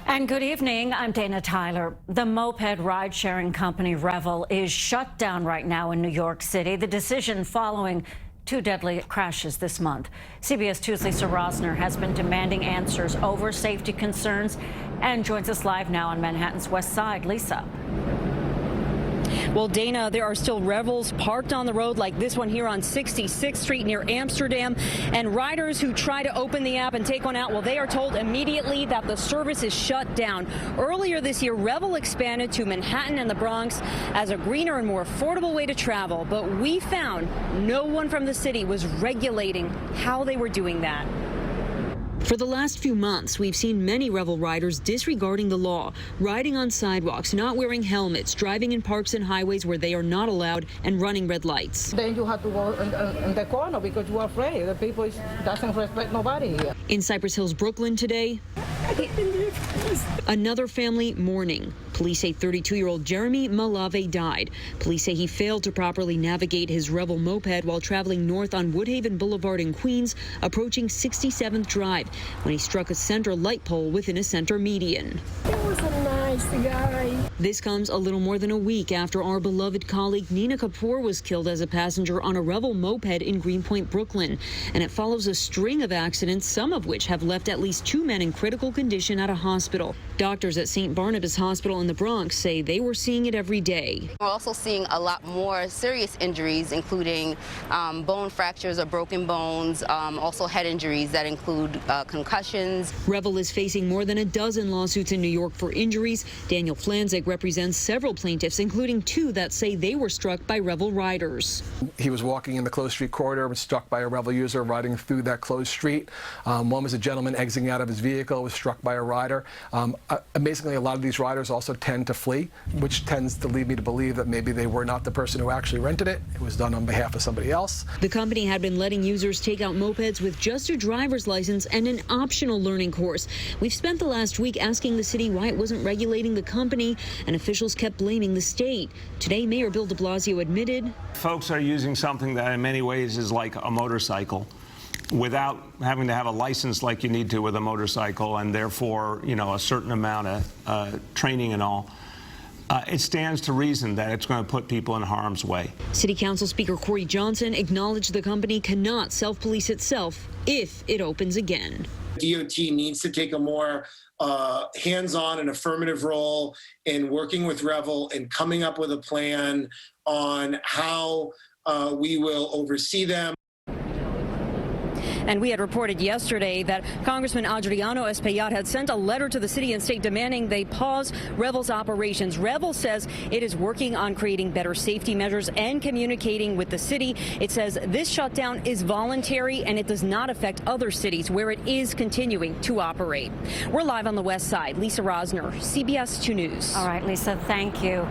And good evening, I'm Dana Tyler. The moped ride-sharing company Revel is shut down right now in New York City. The decision following two deadly crashes this month. CBS 2's Lisa Rozner has been demanding answers over safety concerns and joins us live now on Manhattan's West Side. Lisa. Well, Dana, there are still Revels parked on the road like this one here on 66th Street near Amsterdam. And riders who try to open the app and take one out, well, they are told immediately that the service is shut down. Earlier this year, Revel expanded to Manhattan and the Bronx as a greener and more affordable way to travel. But we found no one from the city was regulating how they were doing that. For the last few months, we've seen many Revel riders disregarding the law, riding on sidewalks, not wearing helmets, driving in parks and highways where they are not allowed, and running red lights. Then you have to go in the corner because you're afraid. The people doesn't respect nobody here. In Cypress Hills, Brooklyn today, another family mourning. Police say 32-year-old Jeremy Malave died. Police say he failed to properly navigate his Revel moped while traveling north on Woodhaven Boulevard in Queens, approaching 67th Drive, when he struck a center light pole within a center median. He was a nice guy. This comes a little more than a week after our beloved colleague Nina Kapoor was killed as a passenger on a Revel moped in Greenpoint, Brooklyn. And it follows a string of accidents, some of which have left at least 2 men in critical condition at a hospital. Doctors at St. Barnabas Hospital in the Bronx say they were seeing it every day. We're also seeing a lot more serious injuries, including bone fractures or broken bones, also head injuries that include concussions. Revel is facing more than a dozen lawsuits in New York for injuries. Daniel Flanzig represents several plaintiffs, including 2 that say they were struck by Revel riders. He was walking in the closed street corridor, was struck by a Revel user riding through that closed street. One was a gentleman exiting out of his vehicle, was struck by a rider. Amazingly, a lot of these riders also tend to flee, which tends to lead me to believe that maybe they were not the person who actually rented it. It was done on behalf of somebody else. The company had been letting users take out mopeds with just a driver's license and an optional learning course. We've spent the last week asking the city why it wasn't regulating the company, and officials kept blaming the state. Today, Mayor Bill de Blasio admitted folks are using something that in many ways is like a motorcycle, without having to have a license like you need to with a motorcycle, and therefore, you know, a certain amount of training and all. It stands to reason that it's going to put people in harm's way. City Council Speaker Corey Johnson acknowledged the company cannot self-police itself if it opens again. DOT needs to take a more hands-on and affirmative role in working with Revel and coming up with a plan on how we will oversee them. And we had reported yesterday that Congressman Adriano Espaillat had sent a letter to the city and state demanding they pause Revel's operations. Revel says it is working on creating better safety measures and communicating with the city. It says this shutdown is voluntary and it does not affect other cities where it is continuing to operate. We're live on the West Side. Lisa Rozner, CBS 2 News. All right, Lisa, thank you.